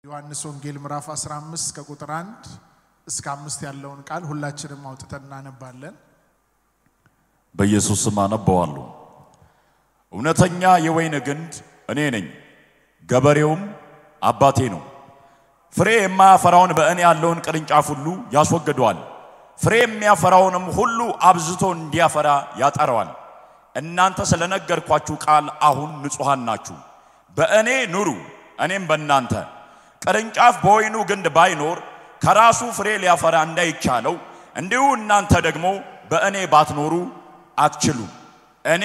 ዮሐንስ ወንጌል ምዕራፍ 15 ከቁጥር 1 እስከ 5 ያለውን ቃል ሁላችንም አውጥተን እናነባለን። በኢየሱስ ስም አነባዋለሁ። እውነተኛ የወይን ግንድ እኔ ነኝ፣ ገበሬውም አባቴ ነው። ፍሬ የማያፈራውን በእኔ ያለውን ቅርንጫፍ ሁሉ ያስወግደዋል፣ ፍሬ የሚያፈራውንም ሁሉ አብዝቶ እንዲያፈራ ያጠራዋል። እናንተ ስለነገርኳችሁ ቃል አሁን ንጹሃን ናችሁ። በእኔ ኑሩ እኔም በእናንተ። ቅርንጫፍ በወይኑ ግንድ ባይኖር ከራሱ ፍሬ ሊያፈራ እንዳይቻለው እንዲሁ እናንተ ደግሞ በእኔ ባትኖሩ አትችሉም። እኔ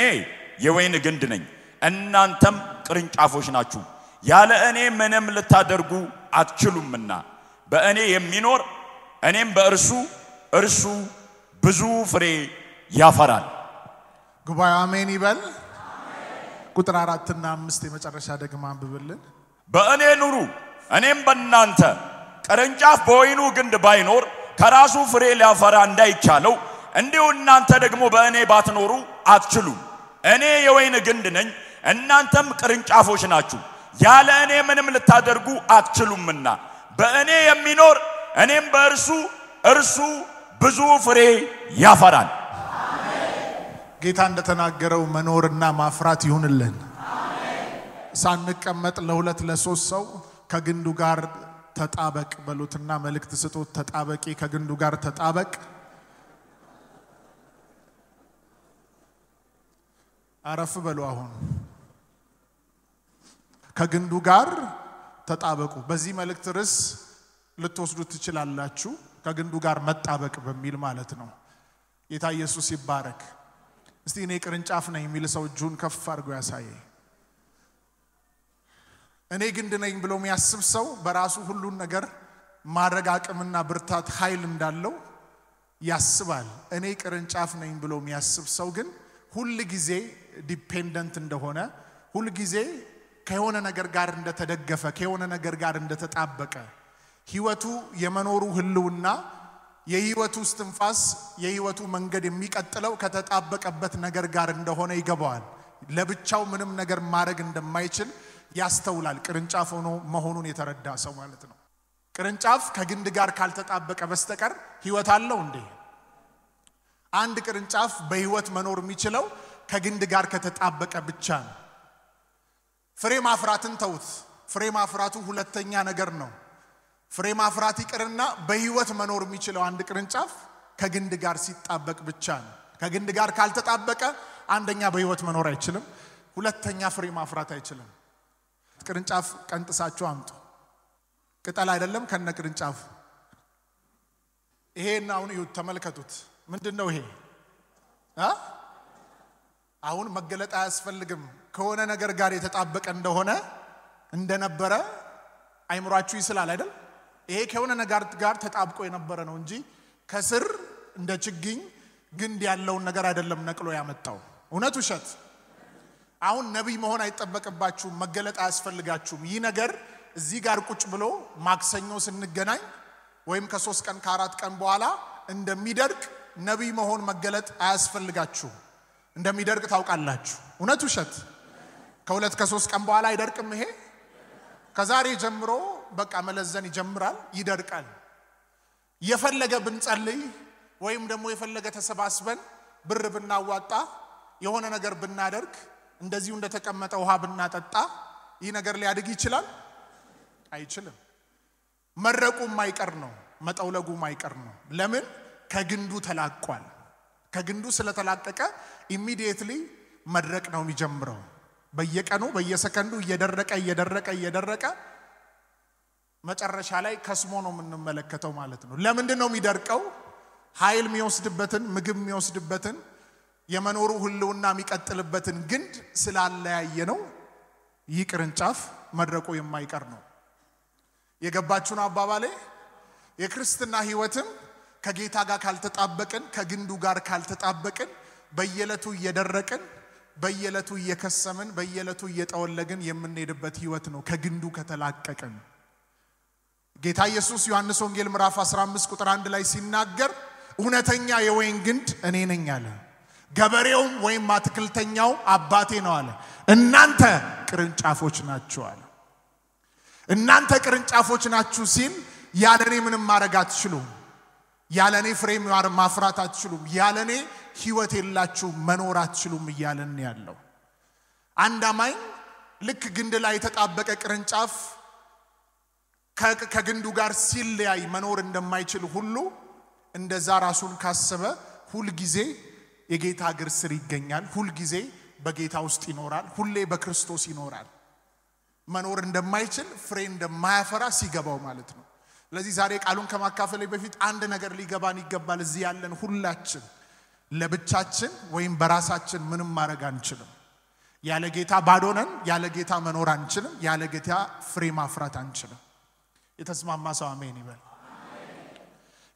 የወይን ግንድ ነኝ፣ እናንተም ቅርንጫፎች ናችሁ። ያለ እኔ ምንም ልታደርጉ አትችሉምና በእኔ የሚኖር እኔም በእርሱ እርሱ ብዙ ፍሬ ያፈራል። ጉባኤ አሜን ይበል። ቁጥር 4 እና 5 የመጨረሻ ደግማ አንብብልን። በእኔ ኑሩ እኔም በእናንተ። ቅርንጫፍ በወይኑ ግንድ ባይኖር ከራሱ ፍሬ ሊያፈራ እንዳይቻለው እንዲሁ እናንተ ደግሞ በእኔ ባትኖሩ አትችሉም። እኔ የወይን ግንድ ነኝ፣ እናንተም ቅርንጫፎች ናችሁ። ያለ እኔ ምንም ልታደርጉ አትችሉምና በእኔ የሚኖር እኔም በእርሱ እርሱ ብዙ ፍሬ ያፈራል። ጌታ እንደተናገረው መኖርና ማፍራት ይሁንልን። ሳንቀመጥ ለሁለት ለሶስት ሰው ከግንዱ ጋር ተጣበቅ በሉትና መልእክት ስጡት። ተጣበቂ፣ ከግንዱ ጋር ተጣበቅ። አረፍ በሉ። አሁን ከግንዱ ጋር ተጣበቁ። በዚህ መልእክት ርዕስ ልትወስዱት ትችላላችሁ። ከግንዱ ጋር መጣበቅ በሚል ማለት ነው። ጌታ ኢየሱስ ይባረክ። እስቲ እኔ ቅርንጫፍ ነኝ የሚል ሰው እጁን ከፍ አድርጎ ያሳየ። እኔ ግንድ ነኝ ብሎ የሚያስብ ሰው በራሱ ሁሉን ነገር ማድረግ አቅምና ብርታት ኃይል እንዳለው ያስባል። እኔ ቅርንጫፍ ነኝ ብሎ የሚያስብ ሰው ግን ሁሉ ጊዜ ዲፔንደንት እንደሆነ፣ ሁሉ ጊዜ ከሆነ ነገር ጋር እንደተደገፈ፣ ከሆነ ነገር ጋር እንደተጣበቀ፣ ህይወቱ የመኖሩ ህልውና የህይወቱ እስትንፋስ የህይወቱ መንገድ የሚቀጥለው ከተጣበቀበት ነገር ጋር እንደሆነ ይገባዋል። ለብቻው ምንም ነገር ማድረግ እንደማይችል ያስተውላል። ቅርንጫፍ ሆኖ መሆኑን የተረዳ ሰው ማለት ነው። ቅርንጫፍ ከግንድ ጋር ካልተጣበቀ በስተቀር ህይወት አለው እንዴ? አንድ ቅርንጫፍ በህይወት መኖር የሚችለው ከግንድ ጋር ከተጣበቀ ብቻ ነው። ፍሬ ማፍራትን ተውት። ፍሬ ማፍራቱ ሁለተኛ ነገር ነው። ፍሬ ማፍራት ይቅርና በህይወት መኖር የሚችለው አንድ ቅርንጫፍ ከግንድ ጋር ሲጣበቅ ብቻ ነው። ከግንድ ጋር ካልተጣበቀ አንደኛ በህይወት መኖር አይችልም፣ ሁለተኛ ፍሬ ማፍራት አይችልም። ቅርንጫፍ ቀንጥሳችሁ አምጡ። ቅጠል አይደለም ከነ ቅርንጫፍ። ይሄን አሁን ይሁት ተመልከቱት። ምንድነው ይሄ? አሁን መገለጥ አያስፈልግም። ከሆነ ነገር ጋር የተጣበቀ እንደሆነ እንደነበረ አይምሯችሁ ይስላል አይደል? ይሄ ከሆነ ነገር ጋር ተጣብቆ የነበረ ነው እንጂ ከስር እንደ ችግኝ ግንድ ያለውን ነገር አይደለም ነቅሎ ያመጣው። እውነት ውሸት? አሁን ነብይ መሆን አይጠበቅባችሁም፣ መገለጥ አያስፈልጋችሁም። ይህ ነገር እዚህ ጋር ቁጭ ብሎ ማክሰኞ ስንገናኝ ወይም ከ3 ቀን ከ4 ቀን በኋላ እንደሚደርቅ ነብይ መሆን መገለጥ አያስፈልጋችሁም። እንደሚደርቅ ታውቃላችሁ። እውነት ውሸት? ከ2 ከ3 ቀን በኋላ አይደርቅም። ይሄ ከዛሬ ጀምሮ በቃ መለዘን ይጀምራል፣ ይደርቃል። የፈለገ ብንጸልይ ወይም ደግሞ የፈለገ ተሰባስበን ብር ብናዋጣ የሆነ ነገር ብናደርግ እንደዚሁ እንደተቀመጠ ውሃ ብናጠጣ ይህ ነገር ሊያድግ ይችላል? አይችልም። መረቁ ማይቀር ነው፣ መጠውለጉ ማይቀር ነው። ለምን? ከግንዱ ተላቋል። ከግንዱ ስለተላቀቀ ኢሚዲየትሊ መድረቅ ነው የሚጀምረው። በየቀኑ በየሰከንዱ እየደረቀ መጨረሻ ላይ ከስሞ ነው የምንመለከተው ማለት ነው። ለምንድን ነው የሚደርቀው? ኃይል የሚወስድበትን ምግብ የሚወስድበትን የመኖሩ ህልውና የሚቀጥልበትን ግንድ ስላለያየ ነው። ይህ ቅርንጫፍ መድረቁ የማይቀር ነው። የገባችሁን አባባሌ? የክርስትና ህይወትም ከጌታ ጋር ካልተጣበቅን፣ ከግንዱ ጋር ካልተጣበቅን በየለቱ እየደረቅን በየለቱ እየከሰምን በየለቱ እየጠወለግን የምንሄድበት ህይወት ነው ከግንዱ ከተላቀቀን። ጌታ ኢየሱስ ዮሐንስ ወንጌል ምዕራፍ 15 ቁጥር 1 ላይ ሲናገር እውነተኛ የወይን ግንድ እኔ ነኝ አለ፣ ገበሬውም ወይም አትክልተኛው አባቴ ነው አለ፣ እናንተ ቅርንጫፎች ናችሁ አለ። እናንተ ቅርንጫፎች ናችሁ ሲል ያለኔ ምንም ማድረግ አትችሉም፣ ያለኔ ፍሬ ማፍራት አትችሉም፣ ያለኔ ህይወት የላችሁ መኖር አትችሉም እያለን ያለው። አንድ አማኝ ልክ ግንድ ላይ የተጣበቀ ቅርንጫፍ ከግንዱ ጋር ሲለያይ መኖር እንደማይችል ሁሉ እንደዛ ራሱን ካሰበ ሁሉ ጊዜ የጌታ እግር ስር ይገኛል፣ ሁሉ ጊዜ በጌታ ውስጥ ይኖራል፣ ሁሌ በክርስቶስ ይኖራል። መኖር እንደማይችል ፍሬ እንደማያፈራ ሲገባው ማለት ነው። ስለዚህ ዛሬ ቃሉን ከማካፈሌ በፊት አንድ ነገር ሊገባን ይገባል። እዚህ ያለን ሁላችን ለብቻችን ወይም በራሳችን ምንም ማድረግ አንችልም። ያለ ጌታ ባዶ ነን። ያለ ጌታ መኖር አንችልም። ያለ ጌታ ፍሬ ማፍራት አንችልም። የተስማማ ሰው አሜን ይበል።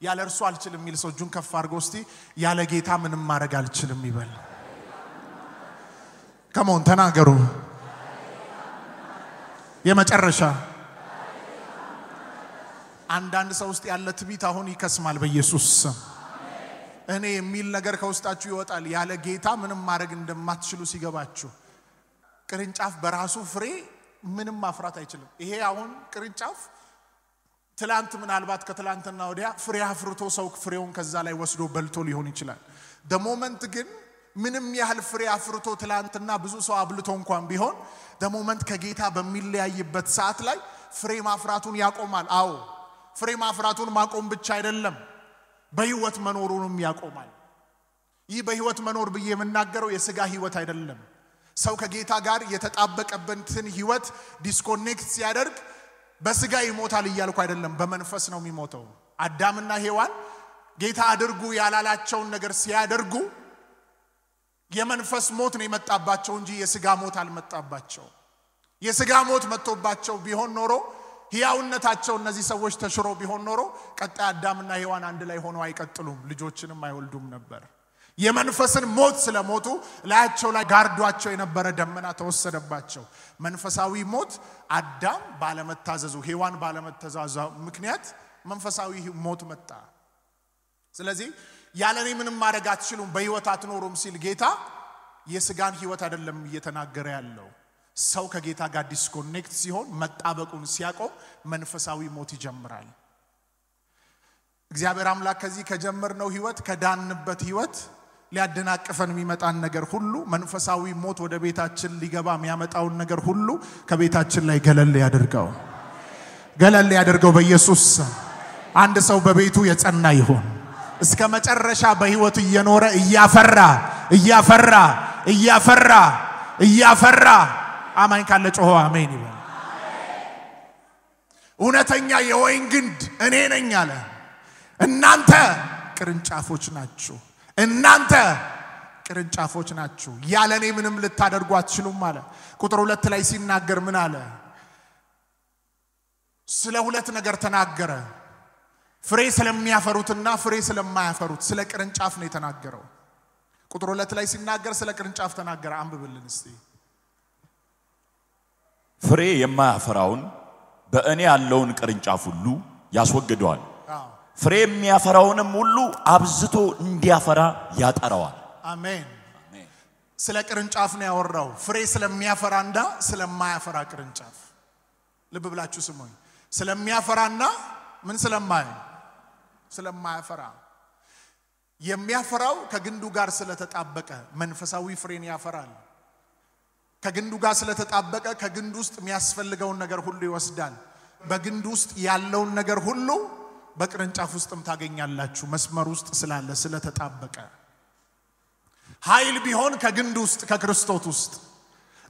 ያለ እርሱ አልችልም የሚል ሰው እጁን ከፍ አድርጎ እስቲ ያለ ጌታ ምንም ማድረግ አልችልም ይበል። ከመሆን ተናገሩ። የመጨረሻ አንዳንድ ሰው ውስጥ ያለ ትዕቢት አሁን ይከስማል በኢየሱስ ስም። እኔ የሚል ነገር ከውስጣችሁ ይወጣል። ያለ ጌታ ምንም ማድረግ እንደማትችሉ ሲገባችሁ ቅርንጫፍ በራሱ ፍሬ ምንም ማፍራት አይችልም። ይሄ አሁን ቅርንጫፍ ትላንት ምናልባት ከትላንትና ወዲያ ፍሬ አፍርቶ ሰው ፍሬውን ከዛ ላይ ወስዶ በልቶ ሊሆን ይችላል። ደሞመንት ግን ምንም ያህል ፍሬ አፍርቶ ትላንትና ብዙ ሰው አብልቶ እንኳን ቢሆን ደሞመንት ከጌታ በሚለያይበት ሰዓት ላይ ፍሬ ማፍራቱን ያቆማል። አዎ ፍሬ ማፍራቱን ማቆም ብቻ አይደለም በህይወት መኖሩንም ያቆማል። ይህ በህይወት መኖር ብዬ የምናገረው የሥጋ ህይወት አይደለም። ሰው ከጌታ ጋር የተጣበቀበትን ህይወት ዲስኮኔክት ሲያደርግ በሥጋ ይሞታል እያልኩ አይደለም፣ በመንፈስ ነው የሚሞተው። አዳምና ሔዋን ጌታ አድርጉ ያላላቸውን ነገር ሲያደርጉ የመንፈስ ሞት ነው የመጣባቸው እንጂ የሥጋ ሞት አልመጣባቸው። የሥጋ ሞት መጥቶባቸው ቢሆን ኖሮ ሕያውነታቸው እነዚህ ሰዎች ተሽሮ ቢሆን ኖሮ ቀጣይ አዳምና ሔዋን አንድ ላይ ሆነው አይቀጥሉም፣ ልጆችንም አይወልዱም ነበር። የመንፈስን ሞት ስለሞቱ ላያቸው ላይ ጋርዷቸው የነበረ ደመና ተወሰደባቸው። መንፈሳዊ ሞት አዳም ባለመታዘዙ ሔዋን ባለመታዘዙ ምክንያት መንፈሳዊ ሞት መጣ። ስለዚህ ያለኔ ምንም ማድረግ አትችሉም በህይወት አትኖሩም ሲል ጌታ የሥጋን ህይወት አይደለም እየተናገረ ያለው። ሰው ከጌታ ጋር ዲስኮኔክት ሲሆን መጣበቁን ሲያቆም መንፈሳዊ ሞት ይጀምራል። እግዚአብሔር አምላክ ከዚህ ከጀመርነው ህይወት ከዳንበት ህይወት ሊያደናቅፈን የሚመጣን ነገር ሁሉ መንፈሳዊ ሞት ወደ ቤታችን ሊገባ የሚያመጣውን ነገር ሁሉ ከቤታችን ላይ ገለል ያደርገው በኢየሱስ። አንድ ሰው በቤቱ የጸና ይሁን እስከ መጨረሻ በህይወት እየኖረ እያፈራ አማኝ ካለ ጮሆ አሜን ይበል። እውነተኛ የወይን ግንድ እኔ ነኝ አለ። እናንተ ቅርንጫፎች ናችሁ ያለኔ ምንም ልታደርጉ አትችሉም አለ። ቁጥር 2 ላይ ሲናገር ምን አለ? ስለ ሁለት ነገር ተናገረ። ፍሬ ስለሚያፈሩትና ፍሬ ስለማያፈሩት ስለ ቅርንጫፍ ነው የተናገረው። ቁጥር 2 ላይ ሲናገር ስለ ቅርንጫፍ ተናገረ። አንብብልን እስቲ። ፍሬ የማያፈራውን በእኔ ያለውን ቅርንጫፍ ሁሉ ያስወግደዋል፣ ፍሬ የሚያፈራውንም ሁሉ አብዝቶ እንዲያፈራ ያጠራዋል። አሜን። ስለ ቅርንጫፍ ነው ያወራው፣ ፍሬ ስለሚያፈራና ስለማያፈራ ቅርንጫፍ። ልብ ብላችሁ ስሙኝ። ስለሚያፈራና ምን ስለማያፈራ። የሚያፈራው ከግንዱ ጋር ስለተጣበቀ መንፈሳዊ ፍሬን ያፈራል። ከግንዱ ጋር ስለተጣበቀ ከግንዱ ውስጥ የሚያስፈልገውን ነገር ሁሉ ይወስዳል። በግንዱ ውስጥ ያለውን ነገር ሁሉ በቅርንጫፍ ውስጥም ታገኛላችሁ። መስመር ውስጥ ስላለ ስለተጣበቀ ኃይል ቢሆን ከግንዱ ውስጥ ከክርስቶስ ውስጥ፣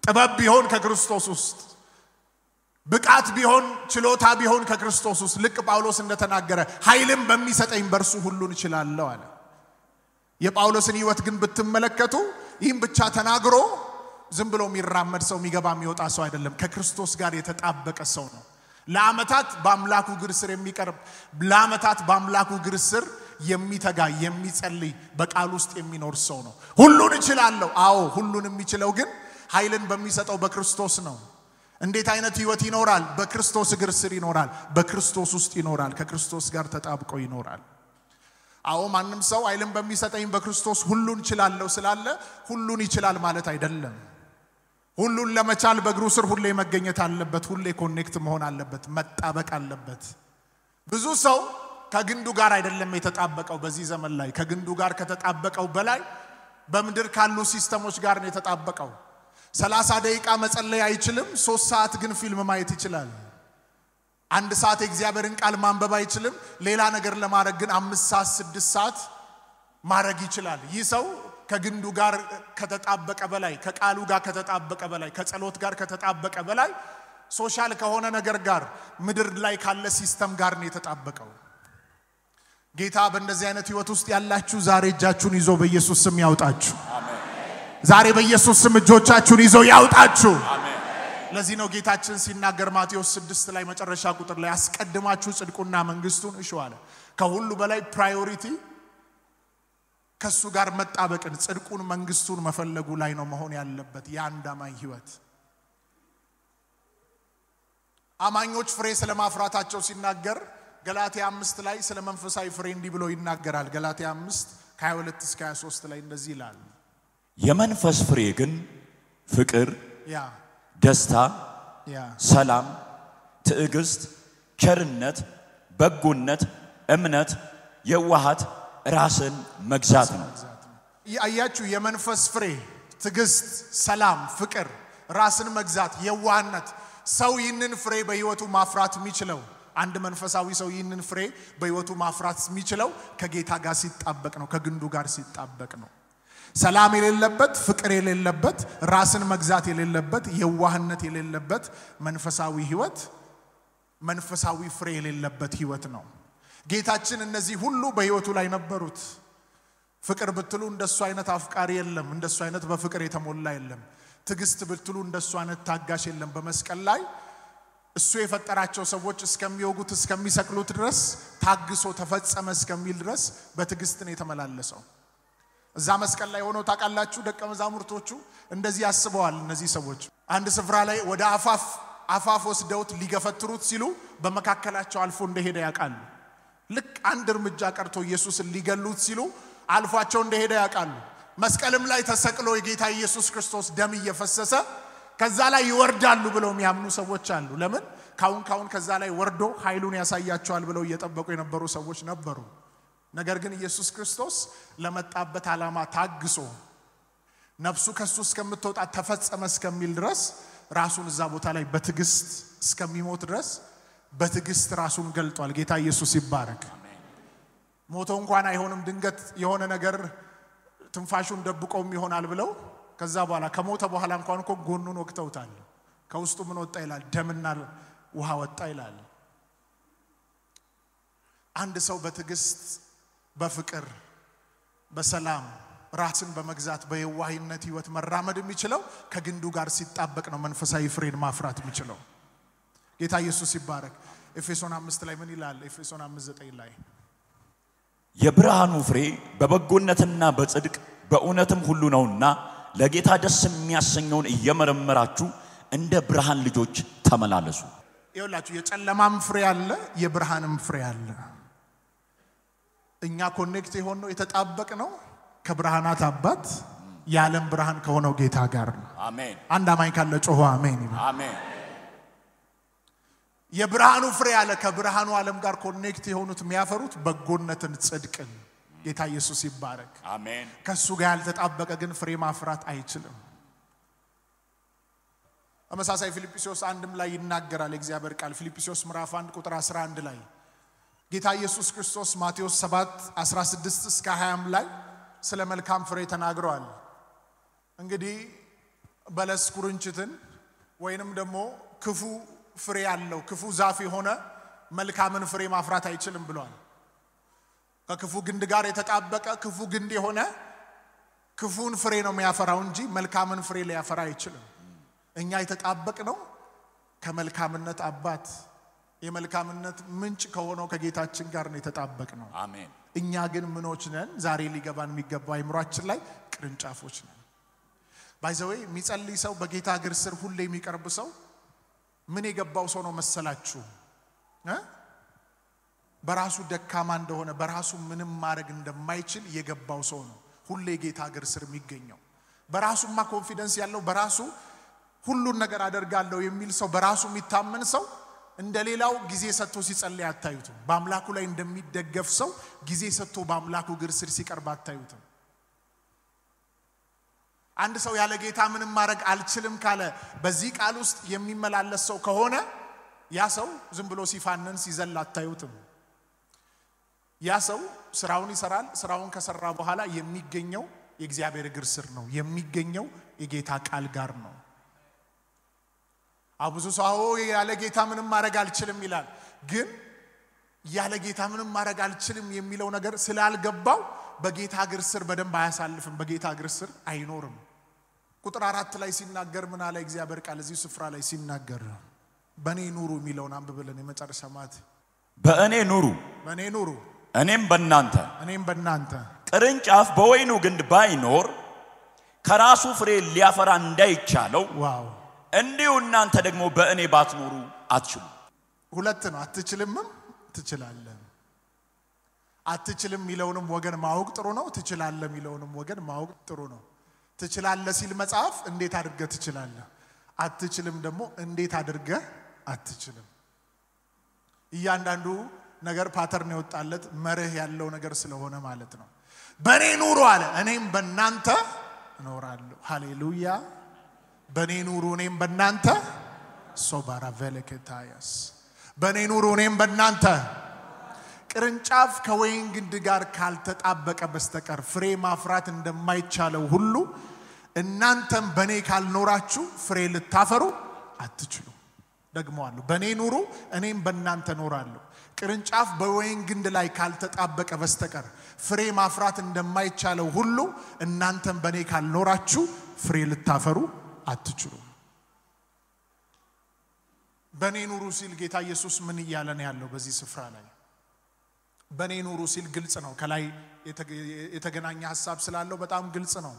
ጥበብ ቢሆን ከክርስቶስ ውስጥ፣ ብቃት ቢሆን ችሎታ ቢሆን ከክርስቶስ ውስጥ። ልክ ጳውሎስ እንደተናገረ ኃይልም በሚሰጠኝ በርሱ ሁሉን እችላለሁ አለ። የጳውሎስን ህይወት ግን ብትመለከቱ ይህም ብቻ ተናግሮ ዝም ብሎ የሚራመድ ሰው የሚገባ የሚወጣ ሰው አይደለም። ከክርስቶስ ጋር የተጣበቀ ሰው ነው። ለዓመታት በአምላኩ እግር ስር የሚቀርብ፣ ለዓመታት በአምላኩ እግር ስር የሚተጋ የሚጸልይ፣ በቃል ውስጥ የሚኖር ሰው ነው። ሁሉን እችላለሁ። አዎ ሁሉን የሚችለው ግን ኃይልን በሚሰጠው በክርስቶስ ነው። እንዴት አይነት ህይወት ይኖራል? በክርስቶስ እግር ስር ይኖራል፣ በክርስቶስ ውስጥ ይኖራል፣ ከክርስቶስ ጋር ተጣብቆ ይኖራል። አዎ ማንም ሰው ኃይልን በሚሰጠኝ በክርስቶስ ሁሉን እችላለሁ ስላለ ሁሉን ይችላል ማለት አይደለም። ሁሉን ለመቻል በእግሩ ስር ሁሌ መገኘት አለበት። ሁሌ ኮኔክት መሆን አለበት። መጣበቅ አለበት። ብዙ ሰው ከግንዱ ጋር አይደለም የተጣበቀው። በዚህ ዘመን ላይ ከግንዱ ጋር ከተጣበቀው በላይ በምድር ካሉ ሲስተሞች ጋር ነው የተጣበቀው። 30 ደቂቃ መጸለይ አይችልም፣ 3 ሰዓት ግን ፊልም ማየት ይችላል። 1 ሰዓት የእግዚአብሔርን ቃል ማንበብ አይችልም፣ ሌላ ነገር ለማድረግ ግን 5 ሰዓት 6 ሰዓት ማድረግ ይችላል። ይህ ሰው ከግንዱ ጋር ከተጣበቀ በላይ ከቃሉ ጋር ከተጣበቀ በላይ ከጸሎት ጋር ከተጣበቀ በላይ ሶሻል ከሆነ ነገር ጋር ምድር ላይ ካለ ሲስተም ጋር ነው የተጣበቀው። ጌታ በእንደዚህ አይነት ህይወት ውስጥ ያላችሁ ዛሬ እጃችሁን ይዞ በኢየሱስ ስም ያውጣችሁ። አሜን። ዛሬ በኢየሱስ ስም እጆቻችሁን ይዞ ያውጣችሁ። አሜን። ለዚህ ነው ጌታችን ሲናገር ማቴዎስ 6 ላይ መጨረሻ ቁጥር ላይ አስቀድማችሁ ጽድቁና መንግስቱን እሹ አለ። ከሁሉ በላይ ፕራዮሪቲ ከሱ ጋር መጣበቅን ጽድቁን መንግስቱን መፈለጉ ላይ ነው መሆን ያለበት የአንድ አማኝ ህይወት። አማኞች ፍሬ ስለማፍራታቸው ሲናገር ገላትያ 5 ላይ ስለ መንፈሳዊ ፍሬ እንዲህ ብሎ ይናገራል። ገላትያ 5 ከ22 እስከ 23 ላይ እንደዚህ ይላል። የመንፈስ ፍሬ ግን ፍቅር፣ ደስታ፣ ሰላም፣ ትዕግስት፣ ቸርነት፣ በጎነት፣ እምነት፣ የዋሃት፣ ራስን መግዛት ነው። ያያችሁ የመንፈስ ፍሬ ትዕግስት፣ ሰላም፣ ፍቅር፣ ራስን መግዛት፣ የዋህነት ሰው ይህንን ፍሬ በህይወቱ ማፍራት የሚችለው አንድ መንፈሳዊ ሰው ይህንን ፍሬ በህይወቱ ማፍራት የሚችለው ከጌታ ጋር ሲጣበቅ ነው፣ ከግንዱ ጋር ሲጣበቅ ነው። ሰላም የሌለበት፣ ፍቅር የሌለበት፣ ራስን መግዛት የሌለበት፣ የዋህነት የሌለበት መንፈሳዊ ህይወት መንፈሳዊ ፍሬ የሌለበት ህይወት ነው። ጌታችን እነዚህ ሁሉ በህይወቱ ላይ ነበሩት። ፍቅር ብትሉ እንደሱ አይነት አፍቃሪ የለም፣ እንደሱ አይነት በፍቅር የተሞላ የለም። ትዕግስት ብትሉ እንደሱ አይነት ታጋሽ የለም። በመስቀል ላይ እሱ የፈጠራቸው ሰዎች እስከሚወጉት እስከሚሰቅሉት ድረስ ታግሶ ተፈጸመ እስከሚል ድረስ በትዕግስት ነው የተመላለሰው። እዛ መስቀል ላይ ሆነው ታውቃላችሁ ደቀ መዛሙርቶቹ እንደዚህ ያስበዋል። እነዚህ ሰዎች አንድ ስፍራ ላይ ወደ አፋፍ ወስደውት ሊገፈትሩት ሲሉ በመካከላቸው አልፎ እንደሄደ ያውቃሉ። ልክ አንድ እርምጃ ቀርቶ ኢየሱስን ሊገሉት ሲሉ አልፏቸው እንደሄደ ያውቃሉ። መስቀልም ላይ ተሰቅሎ የጌታ ኢየሱስ ክርስቶስ ደም እየፈሰሰ ከዛ ላይ ይወርዳሉ ብለው የሚያምኑ ሰዎች አሉ። ለምን ካሁን ከዛ ላይ ወርዶ ኃይሉን ያሳያቸዋል ብለው እየጠበቁ የነበሩ ሰዎች ነበሩ። ነገር ግን ኢየሱስ ክርስቶስ ለመጣበት ዓላማ ታግሶ ነፍሱ ከሱ እስከምትወጣ ተፈጸመ እስከሚል ድረስ ራሱን እዛ ቦታ ላይ በትዕግስት እስከሚሞት ድረስ በትዕግስት ራሱን ገልጧል። ጌታ ኢየሱስ ይባረክ። ሞቶ እንኳን አይሆንም ድንገት የሆነ ነገር ትንፋሹን ደብቆም ይሆናል ብለው ከዛ በኋላ ከሞተ በኋላ እንኳን እኮ ጎኑን ወቅተውታል። ከውስጡ ምን ወጣ ይላል? ደምና ውሃ ወጣ ይላል። አንድ ሰው በትዕግስት በፍቅር በሰላም ራስን በመግዛት በየዋህነት ህይወት መራመድ የሚችለው ከግንዱ ጋር ሲጣበቅ ነው መንፈሳዊ ፍሬን ማፍራት የሚችለው። ጌታ ኢየሱስ ይባረክ። ኤፌሶን 5 ላይ ምን ይላል? ኤፌሶን 5:9 ላይ የብርሃኑ ፍሬ በበጎነትና በጽድቅ በእውነትም ሁሉ ነውና ለጌታ ደስ የሚያሰኘውን እየመረመራችሁ እንደ ብርሃን ልጆች ተመላለሱ። ይኸውላችሁ የጨለማም ፍሬ አለ፣ የብርሃንም ፍሬ አለ። እኛ ኮኔክት የሆነው የተጣበቅ ነው ከብርሃናት አባት የዓለም ብርሃን ከሆነው ጌታ ጋር ነው። አሜን። አንድ አማኝ ካለ ጮሆ አሜን ይበል። አሜን። የብርሃኑ ፍሬ አለ ከብርሃኑ ዓለም ጋር ኮኔክት የሆኑት የሚያፈሩት በጎነትን ጽድቅን። ጌታ ኢየሱስ ይባረክ። አሜን። ከሱ ጋር ያልተጣበቀ ግን ፍሬ ማፍራት አይችልም። በመሳሳይ ፊልጵስዩስ 1 ላይ ይናገራል የእግዚአብሔር ቃል። ፊልጵስዩስ ምዕራፍ 1 ቁጥር 11 ላይ ጌታ ኢየሱስ ክርስቶስ ማቴዎስ 7:16 እስከ 20 ላይ ስለ መልካም ፍሬ ተናግሯል። እንግዲህ በለስ ኩርንችትን ወይንም ደግሞ ክፉ ፍሬ ያለው ክፉ ዛፍ የሆነ መልካምን ፍሬ ማፍራት አይችልም ብሏል። ከክፉ ግንድ ጋር የተጣበቀ ክፉ ግንድ የሆነ ክፉን ፍሬ ነው የሚያፈራው እንጂ መልካምን ፍሬ ሊያፈራ አይችልም። እኛ የተጣበቅ ነው ከመልካምነት አባት የመልካምነት ምንጭ ከሆነው ከጌታችን ጋር ነው የተጣበቅ ነው። አሜን። እኛ ግን ምኖች ነን? ዛሬ ሊገባን የሚገባው አይምሯችን ላይ ቅርንጫፎች ነን። ባይዘዌ የሚጸልይ ሰው በጌታ እግር ስር ሁሌ የሚቀርብ ሰው ምን የገባው ሰው ነው መሰላችሁ? በራሱ ደካማ እንደሆነ በራሱ ምንም ማድረግ እንደማይችል የገባው ሰው ነው ሁሌ ጌታ እግር ስር የሚገኘው። በራሱማ ኮንፊደንስ ያለው በራሱ ሁሉን ነገር አደርጋለሁ የሚል ሰው በራሱ የሚታመን ሰው እንደሌላው ጊዜ ሰጥቶ ሲጸልይ አታዩትም። በአምላኩ ላይ እንደሚደገፍ ሰው ጊዜ ሰጥቶ በአምላኩ እግር ስር ሲቀርብ አታዩትም። አንድ ሰው ያለ ጌታ ምንም ማድረግ አልችልም ካለ በዚህ ቃል ውስጥ የሚመላለስ ሰው ከሆነ ያ ሰው ዝም ብሎ ሲፋነን ሲዘል አታዩትም። ያ ሰው ስራውን ይሰራል። ስራውን ከሰራ በኋላ የሚገኘው የእግዚአብሔር እግር ስር ነው፣ የሚገኘው የጌታ ቃል ጋር ነው። አብዙ ሰው ያለ ጌታ ምንም ማድረግ አልችልም ይላል። ግን ያለ ጌታ ምንም ማድረግ አልችልም የሚለው ነገር ስላልገባው በጌታ እግር ስር በደንብ አያሳልፍም፣ በጌታ እግር ስር አይኖርም። ቁጥር 4 ላይ ሲናገር ምን አለ እግዚአብሔር ቃል እዚህ ስፍራ ላይ ሲናገር በኔ ኑሩ የሚለውን አንብብልን። የመጨረሻ ማለት በእኔ ኑሩ እኔም በእናንተ ቅርንጫፍ በወይኑ ግንድ ባይኖር ከራሱ ፍሬ ሊያፈራ እንዳይቻለው እንዲሁ እናንተ ደግሞ በእኔ ባትኖሩ አትችሉ። ሁለት ነው፣ አትችልምም ትችላለህ። አትችልም የሚለውንም ወገን ማወቅ ጥሩ ነው፣ ትችላለህ የሚለውንም ወገን ማወቅ ጥሩ ነው። ትችላለህ ሲል መጽሐፍ እንዴት አድርገህ ትችላለህ፣ አትችልም ደግሞ እንዴት አድርገህ አትችልም። እያንዳንዱ ነገር ፓተርን የወጣለት መርህ ያለው ነገር ስለሆነ ማለት ነው። በኔ ኑሩ አለ እኔም በእናንተ እኖራለሁ። ሃሌሉያ። በኔ ኑሩ እኔም በእናንተ ሶባራ ቬለከታያስ በኔ ኑሩ እኔም በእናንተ። ቅርንጫፍ ከወይን ግንድ ጋር ካልተጣበቀ በስተቀር ፍሬ ማፍራት እንደማይቻለው ሁሉ እናንተም በኔ ካልኖራችሁ ፍሬ ልታፈሩ አትችሉ። ደግሞአለሁ በኔ ኑሩ እኔም በእናንተ እኖራለሁ። ቅርንጫፍ በወይን ግንድ ላይ ካልተጣበቀ በስተቀር ፍሬ ማፍራት እንደማይቻለው ሁሉ እናንተም በኔ ካልኖራችሁ ፍሬ ልታፈሩ አትችሉ። በኔ ኑሩ ሲል ጌታ ኢየሱስ ምን እያለ ነው ያለው በዚህ ስፍራ ላይ? በኔ ኑሩ ሲል ግልጽ ነው። ከላይ የተገናኘ ሐሳብ ስላለው በጣም ግልጽ ነው።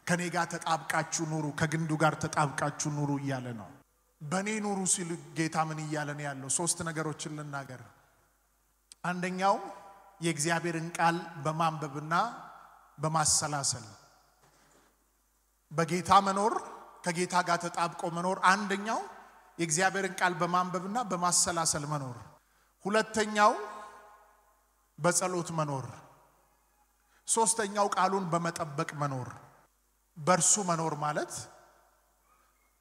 ከኔ ጋር ተጣብቃችሁ ኑሩ፣ ከግንዱ ጋር ተጣብቃችሁ ኑሩ እያለ ነው። በኔ ኑሩ ሲል ጌታ ምን እያለ ነው ያለው? ሶስት ነገሮችን ልናገር። አንደኛው የእግዚአብሔርን ቃል በማንበብና በማሰላሰል በጌታ መኖር፣ ከጌታ ጋር ተጣብቆ መኖር አንደኛው የእግዚአብሔርን ቃል በማንበብና በማሰላሰል መኖር። ሁለተኛው በጸሎት መኖር። ሶስተኛው ቃሉን በመጠበቅ መኖር። በርሱ መኖር ማለት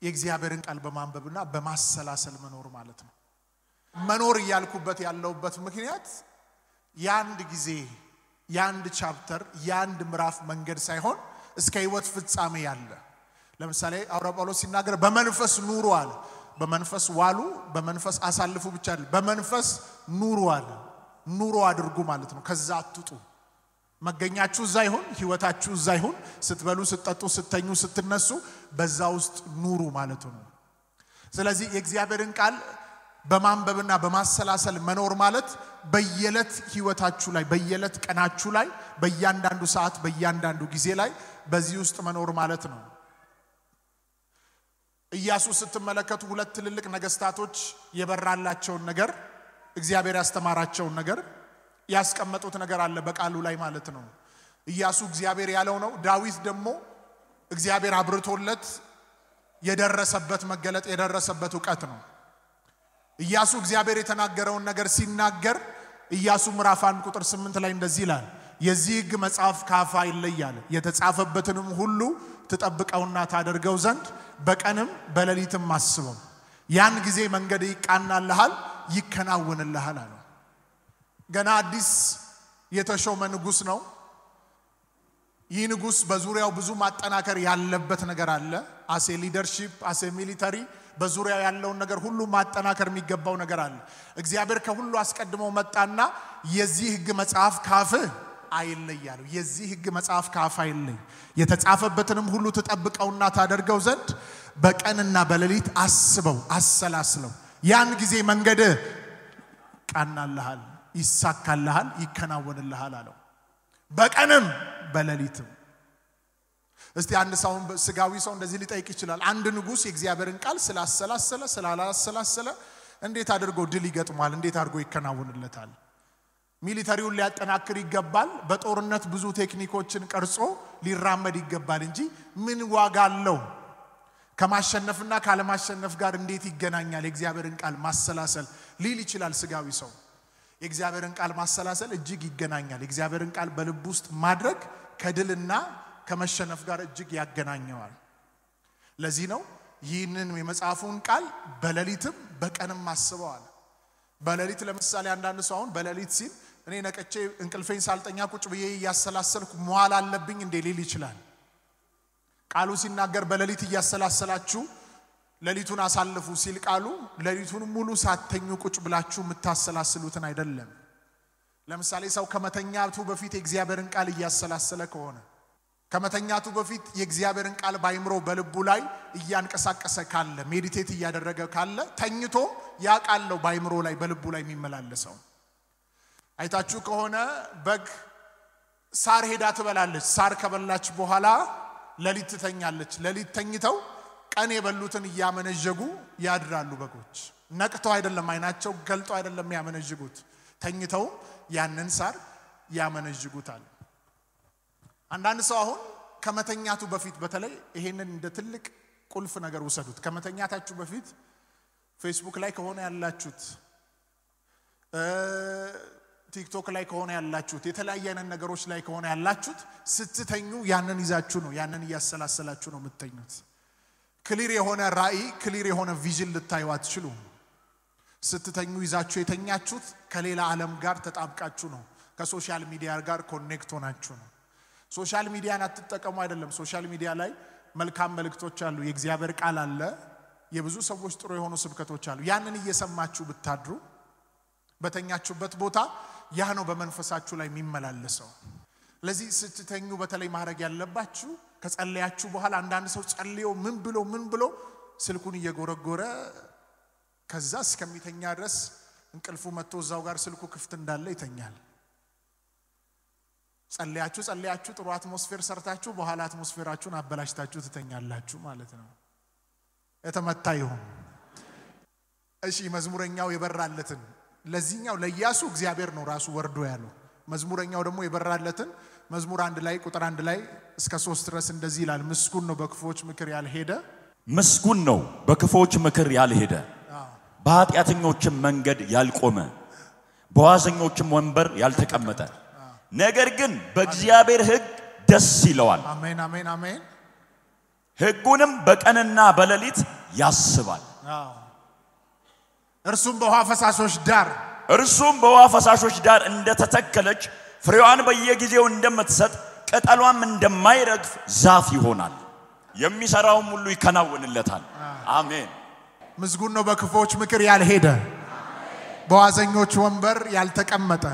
የእግዚአብሔርን ቃል በማንበብና በማሰላሰል መኖር ማለት ነው። መኖር ያልኩበት ያለውበት ምክንያት ያንድ ጊዜ ያንድ ቻፕተር ያንድ ምዕራፍ መንገድ ሳይሆን እስከ ሕይወት ፍጻሜ ያለ። ለምሳሌ ሐዋርያው ጳውሎስ ሲናገር በመንፈስ ኑሩ አለ። በመንፈስ ዋሉ፣ በመንፈስ አሳልፉ ብቻ አይደል፣ በመንፈስ ኑሩ አለ። ኑሮ አድርጉ ማለት ነው። ከዛ አትጡ። መገኛችሁ እዛ ይሁን፣ ሕይወታችሁ እዛ ይሁን። ስትበሉ፣ ስትጠጡ፣ ስተኙ፣ ስትነሱ በዛ ውስጥ ኑሩ ማለት ነው። ስለዚህ የእግዚአብሔርን ቃል በማንበብና በማሰላሰል መኖር ማለት በየዕለት ሕይወታችሁ ላይ፣ በየዕለት ቀናችሁ ላይ፣ በእያንዳንዱ ሰዓት፣ በእያንዳንዱ ጊዜ ላይ በዚህ ውስጥ መኖር ማለት ነው። ኢያሱ ስትመለከቱ ሁለት ትልልቅ ነገስታቶች የበራላቸውን ነገር፣ እግዚአብሔር ያስተማራቸውን ነገር ያስቀመጡት ነገር አለ በቃሉ ላይ ማለት ነው። ኢያሱ እግዚአብሔር ያለው ነው። ዳዊት ደግሞ እግዚአብሔር አብርቶለት የደረሰበት መገለጥ የደረሰበት ዕውቀት ነው። ኢያሱ እግዚአብሔር የተናገረውን ነገር ሲናገር ኢያሱ ምዕራፍ 1 ቁጥር 8 ላይ እንደዚህ ይላል፣ የዚህ ሕግ መጽሐፍ ካፋ ይለያል፣ የተጻፈበትንም ሁሉ ትጠብቀውና ታደርገው ዘንድ በቀንም በሌሊትም አስበው፣ ያን ጊዜ መንገድ ይቃናልሃል ይከናወንልሃል አለ። ገና አዲስ የተሾመ ንጉስ ነው። ይህ ንጉስ በዙሪያው ብዙ ማጠናከር ያለበት ነገር አለ። አሴ ሊደርሺፕ አሴ ሚሊተሪ በዙሪያው ያለውን ነገር ሁሉ ማጠናከር የሚገባው ነገር አለ። እግዚአብሔር ከሁሉ አስቀድሞ መጣና የዚህ ሕግ መጽሐፍ ካፍ አይለያል፣ የዚህ ሕግ መጽሐፍ ካፍ አይለይ፣ የተጻፈበትንም ሁሉ ተጠብቀውና ታደርገው ዘንድ በቀንና በሌሊት አስበው አሰላስለው፣ ያን ጊዜ መንገድ ቃናልሃል ይሳካልሃል ይከናወንልሃል አለው። በቀንም በሌሊትም። እስቲ አንድ ሰው ስጋዊ ሰው እንደዚህ ሊጠይቅ ይችላል፣ አንድ ንጉስ የእግዚአብሔርን ቃል ስላሰላሰለ ስላላሰላሰለ እንዴት አድርጎ ድል ይገጥማል? እንዴት አድርጎ ይከናወንለታል? ሚሊተሪውን ሊያጠናክር ይገባል፣ በጦርነት ብዙ ቴክኒኮችን ቀርጾ ሊራመድ ይገባል እንጂ ምን ዋጋ አለው? ከማሸነፍና ካለማሸነፍ ጋር እንዴት ይገናኛል የእግዚአብሔርን ቃል ማሰላሰል ሊል ይችላል ስጋዊ ሰው የእግዚአብሔርን ቃል ማሰላሰል እጅግ ይገናኛል የእግዚአብሔርን ቃል በልብ ውስጥ ማድረግ ከድልና ከመሸነፍ ጋር እጅግ ያገናኘዋል ለዚህ ነው ይህንን የመጽሐፉን ቃል በሌሊትም በቀንም አስበዋል በሌሊት ለምሳሌ አንዳንድ ሰው አሁን በሌሊት ሲል እኔ ነቀቼ እንቅልፌን ሳልጠኛ ቁጭ ብዬ ያሰላሰልኩ መዋል አለብኝ እንደ ሊል ይችላል ቃሉ ሲናገር በሌሊት ያሰላሰላችሁ ሌሊቱን አሳልፉ ሲል ቃሉ ሌሊቱን ሙሉ ሳትተኙ ቁጭ ብላችሁ የምታሰላስሉትን አይደለም ለምሳሌ ሰው ከመተኛቱ በፊት የእግዚአብሔርን ቃል ያሰላሰለ ከሆነ ከመተኛቱ በፊት የእግዚአብሔርን ቃል ባይምሮ በልቡ ላይ ያንቀሳቀሰ ካለ ሜዲቴት ያደረገ ካለ ተኝቶ ያ ቃል ነው ባይምሮ ላይ በልቡ ላይ የሚመላለሰው አይታችሁ ከሆነ በግ ሳር ሄዳ ትበላለች ሳር ከበላች በኋላ ሌሊት ተኛለች ሌሊት ተኝተው ቀን የበሉትን ያመነጀጉ ያድራሉ በጎች ነቅተው አይደለም አይናቸው ገልጠው አይደለም ያመነጅጉት ተኝተው ያንን ሳር ያመነጅጉታል አንዳንድ ሰው አሁን ከመተኛቱ በፊት በተለይ ይሄንን እንደ ትልቅ ቁልፍ ነገር ወሰዱት ከመተኛታችሁ በፊት ፌስቡክ ላይ ከሆነ ያላችሁት ቲክቶክ ላይ ከሆነ ያላችሁት የተለያየ አይነት ነገሮች ላይ ከሆነ ያላችሁት ስትተኙ ያንን ይዛችሁ ነው ያንን ያሰላሰላችሁ ነው የምትተኙት ክሊር የሆነ ራእይ ክሊር የሆነ ቪዥን ልታዩ አትችሉም ስትተኙ ይዛችሁ የተኛችሁት ከሌላ ዓለም ጋር ተጣብቃችሁ ነው ከሶሻል ሚዲያ ጋር ኮኔክት ሆናችሁ ነው ሶሻል ሚዲያን አትጠቀሙ አይደለም ሶሻል ሚዲያ ላይ መልካም መልእክቶች አሉ የእግዚአብሔር ቃል አለ የብዙ ሰዎች ጥሩ የሆኑ ስብከቶች አሉ ያንን እየሰማችሁ ብታድሩ በተኛችሁበት ቦታ ያ ነው በመንፈሳችሁ ላይ የሚመላለሰው ለዚህ ስትተኙ በተለይ ማድረግ ያለባችሁ ከጸለያችሁ በኋላ አንዳንድ ሰው ጸልዮ ምን ብሎ ስልኩን እየጎረጎረ ከዛ እስከሚተኛ ድረስ እንቅልፉ መጥቶ እዛው ጋር ስልኩ ክፍት እንዳለ ይተኛል ጸልያችሁ ጥሩ አትሞስፌር ሰርታችሁ በኋላ አትሞስፌራችሁን አበላሽታችሁ ትተኛላችሁ ማለት ነው የተመታ ይሁን እሺ መዝሙረኛው የበራለትን ለዚህኛው ለኢያሱ እግዚአብሔር ነው ራሱ ወርዶ ያለው መዝሙረኛው ደግሞ የበራለትን መዝሙር 1 ላይ ቁጥር 1 ላይ እስከ 3 ድረስ እንደዚህ ይላል ምስጉን ነው በክፎች ምክር ያልሄደ ምስጉን ነው በክፎች ምክር ያልሄደ በኃጢአተኞችም መንገድ ያልቆመ በዋዘኞችም ወንበር ያልተቀመጠ ነገር ግን በእግዚአብሔር ሕግ ደስ ይለዋል አሜን አሜን አሜን ሕጉንም በቀንና በሌሊት ያስባል እርሱም በውሃ ፈሳሾች ዳር እንደተተከለች ፍሬዋን በየጊዜው እንደምትሰጥ ቅጠሏም እንደማይረግፍ ዛፍ ይሆናል የሚሰራውም ሁሉ ይከናወንለታል አሜን ምስጉን ነው በክፎች ምክር ያልሄደ በዋዘኞች ወንበር ያልተቀመጠ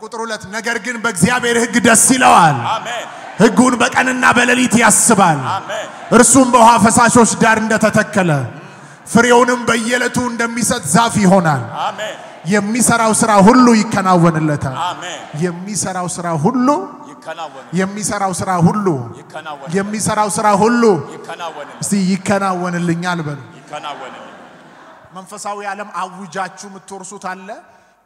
ቁጥር 2 ነገር ግን በእግዚአብሔር ሕግ ደስ ይለዋል አሜን ሕጉን በቀንና በሌሊት ያስባል አሜን እርሱም በውሃ ፈሳሾች ዳር እንደተተከለ ፍሬውንም በየዕለቱ እንደሚሰጥ ዛፍ ይሆናል አሜን የሚሰራው ስራ ሁሉ ይከናወንለታል አሜን የሚሰራው ስራ ሁሉ እስቲ ይከናወንልኛል በሉ መንፈሳዊ ዓለም አውጃችሁ ምትወርሱት አለ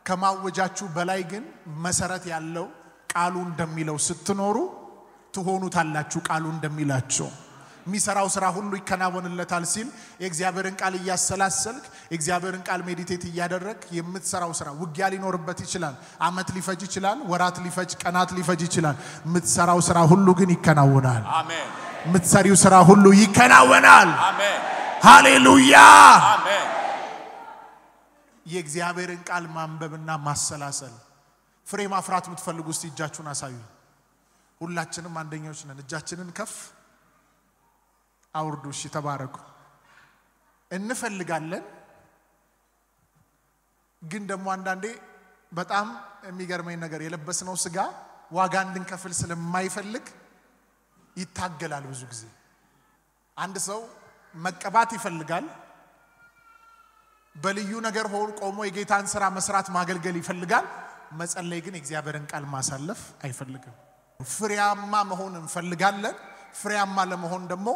ከማወጃችሁ በላይ ግን መሰረት ያለው ቃሉ እንደሚለው ስትኖሩ ትሆኑታላችሁ ቃሉ እንደሚላችሁ የሚሰራው ስራ ሁሉ ይከናወንለታል ሲል የእግዚአብሔርን ቃል ያሰላሰልክ የእግዚአብሔርን ቃል ሜዲቴት ያደረክ የምትሰራው ስራ ውጊያ ሊኖርበት ይችላል አመት ሊፈጅ ይችላል ወራት ሊፈጅ ቀናት ሊፈጅ ይችላል የምትሰራው ስራ ሁሉ ግን ይከናወናል አሜን የምትሰሪው ስራ ሁሉ ይከናወናል አሜን ሃሌሉያ አሜን የእግዚአብሔርን ቃል ማንበብና ማሰላሰል ፍሬ ማፍራት የምትፈልጉ እስቲ እጃችሁን አሳዩ ሁላችንም አንደኞች ነን እጃችንን ከፍ አውርዱ እሺ ተባረኩ እንፈልጋለን ግን ደግሞ አንዳንዴ በጣም የሚገርመኝ ነገር የለበስነው ስጋ ዋጋ እንድንከፍል ስለማይፈልግ ይታገላል ብዙ ጊዜ አንድ ሰው መቀባት ይፈልጋል በልዩ ነገር ቆሞ የጌታን ሥራ መስራት ማገልገል ይፈልጋል መጸለይ ግን እግዚአብሔርን ቃል ማሳለፍ አይፈልግም ፍሬያማ መሆን እንፈልጋለን ፍሬያማ ለመሆን ደግሞ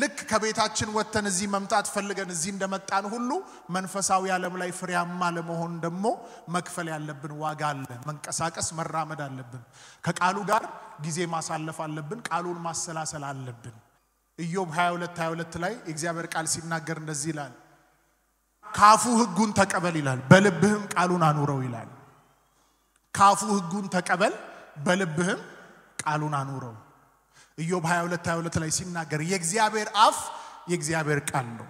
ልክ ከቤታችን ወተን እዚህ መምጣት ፈልገን እዚህ እንደመጣን ሁሉ መንፈሳዊ ዓለም ላይ ፍሬያማ ለመሆን ደግሞ መክፈል ያለብን ዋጋ አለ መንቀሳቀስ መራመድ አለብን ከቃሉ ጋር ጊዜ ማሳለፍ አለብን ቃሉን ማሰላሰል አለብን ኢዮብ 22 ላይ እግዚአብሔር ቃል ሲናገር እንደዚህ ይላል ካፉ ሕጉን ተቀበል ይላል በልብህም ቃሉን አኑረው ይላል ካፉ ሕጉን ተቀበል በልብህም ቃሉን አኑረው ኢዮብ 22 ላይ ሲናገር የእግዚአብሔር አፍ የእግዚአብሔር ቃል ነው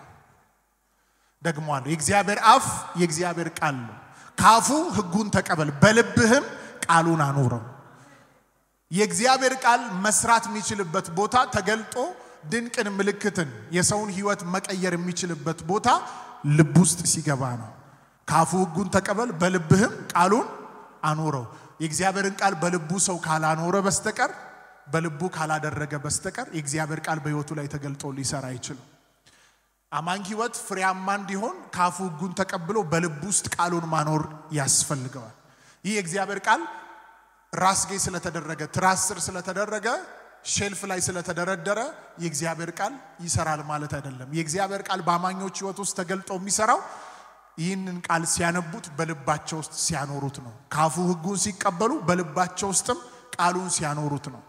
ደግሞአል የእግዚአብሔር አፍ የእግዚአብሔር ቃል ነው ካፉ ሕጉን ተቀበል በልብህም ቃሉን አኑረው የእግዚአብሔር ቃል መስራት የሚችልበት ቦታ ተገልጦ ድንቅን ምልክትን የሰውን ህይወት መቀየር የሚችልበት ቦታ ልብ ውስጥ ሲገባ ነው ካፉ ሕጉን ተቀበል በልብህም ቃሉን አኑረው የእግዚአብሔርን ቃል በልቡ ሰው ካላኖረ በስተቀር በልቡ ካላደረገ በስተቀር የእግዚአብሔር ቃል በህይወቱ ላይ ተገልጦ ሊሰራ አይችልም አማኝ ህይወት ፍሬያማ እንዲሆን ካፉ ሕጉን ተቀብሎ በልቡ ውስጥ ቃሉን ማኖር ያስፈልገዋል ይህ የእግዚአብሔር ቃል ራስጌ ስለተደረገ ትራስ ስር ስለተደረገ ሼልፍ ላይ ስለተደረደረ የእግዚአብሔር ቃል ይሰራል ማለት አይደለም የእግዚአብሔር ቃል በአማኞች ህይወት ውስጥ ተገልጦ የሚሰራው ይህንን ቃል ሲያነቡት በልባቸው ውስጥ ሲያኖሩት ነው ካፉ ሕጉን ሲቀበሉ በልባቸው ውስጥም ቃሉን ሲያኖሩት ነው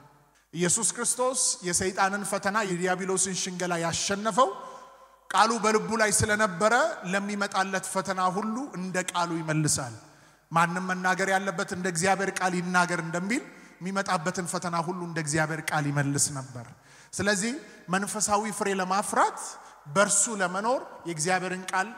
ኢየሱስ ክርስቶስ የሰይጣንን ፈተና የዲያብሎስን ሽንገላ ያሸነፈው ቃሉ በልቡ ላይ ስለነበረ ለሚመጣለት ፈተና ሁሉ እንደ ቃሉ ይመልሳል ማንንም መናገር ያለበት እንደ እግዚአብሔር ቃል ይናገር እንደሚል የሚመጣበትን ፈተና ሁሉ እንደ እግዚአብሔር ቃል ይመልስ ነበር ስለዚህ መንፈሳዊ ፍሬ ለማፍራት በርሱ ለመኖር የእግዚአብሔርን ቃል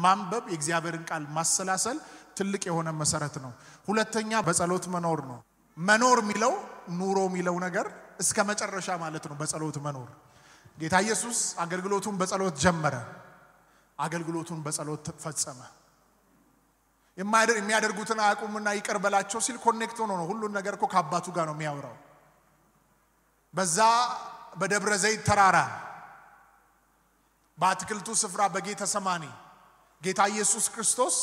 ማንበብ የእግዚአብሔርን ቃል ማሰላሰል ትልቅ የሆነ መሰረት ነው ሁለተኛ በጸሎት መኖር ነው መኖር ሚለው ኑሮ ሚለው ነገር እስከ መጨረሻ ማለት ነው በጸሎት መኖር ጌታ ኢየሱስ አገልግሎቱን በጸሎት ጀመረ አገልግሎቱን በጸሎት ፈጸመ የሚያደርጉትን አያውቁምና ይቅር በላቸው ሲል ኮኔክት ሆኖ ነው ሁሉ ነገር እኮ ከአባቱ ጋር ነው የሚያወራው በዛ በደብረ ዘይት ተራራ በአትክልቱ ስፍራ በጌተሰማኒ ጌታ ኢየሱስ ክርስቶስ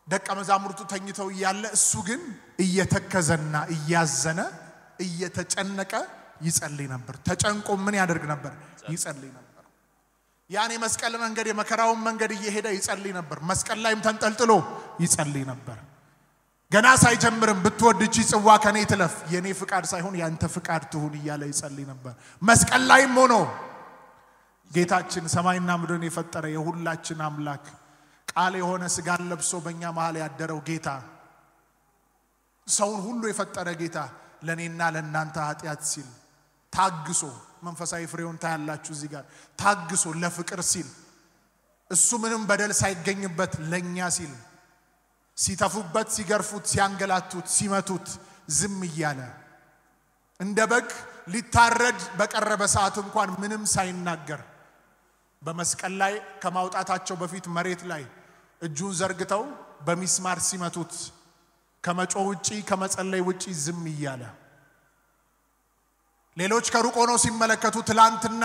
ደቀ መዛሙርቱ ተኝተው ያለ እሱ ግን እየተከዘና እያዘነ እየተጨነቀ ይጸልይ ነበር ተጨንቆ ምን ያደርግ ነበር ይጸልይ ነበር ያኔ መስቀል መንገድ የመከራውን መንገድ እየሄደ ይጸልይ ነበር መስቀል ላይም ተንጠልጥሎ ይጸልይ ነበር ገና ሳይጀምርም ብትወድጂ ጽዋ ከኔ ትለፍ የኔ ፍቃድ ሳይሆን ያንተ ፍቃድ ትሁን ይያለ ይጸልይ ነበር መስቀል ላይም ሆኖ ጌታችን ሰማይና ምድርን የፈጠረ የሁላችን አምላክ ቃል የሆነ ስጋን ለብሶ በእኛ መሃል ያደረው ጌታ ሰውን ሁሉ የፈጠረ ጌታ ለኔና ለናንተ ኃጢያት ሲል ታግሶ መንፈሳዊ ፍሬውን ታያላችሁ እዚህ ጋር ታግሶ ለፍቅር ሲል እሱ ምንም በደል ሳይገኝበት ለኛ ሲል ሲተፉበት ሲገርፉት ሲያንገላቱት ሲመቱት ዝም ይያለ እንደ በግ ሊታረድ በቀረበ ሰዓት እንኳን ምንም ሳይናገር በመስቀል ላይ ከማውጣታቸው በፊት መሬት ላይ እጁን ዘርግተው በሚስማር ሲመቱት ከመጮ ውጪ ከመጸለይ ውጪ ዝም ይያለ ሌሎች ከሩቅ ሆነው ሲመለከቱ ትላንትና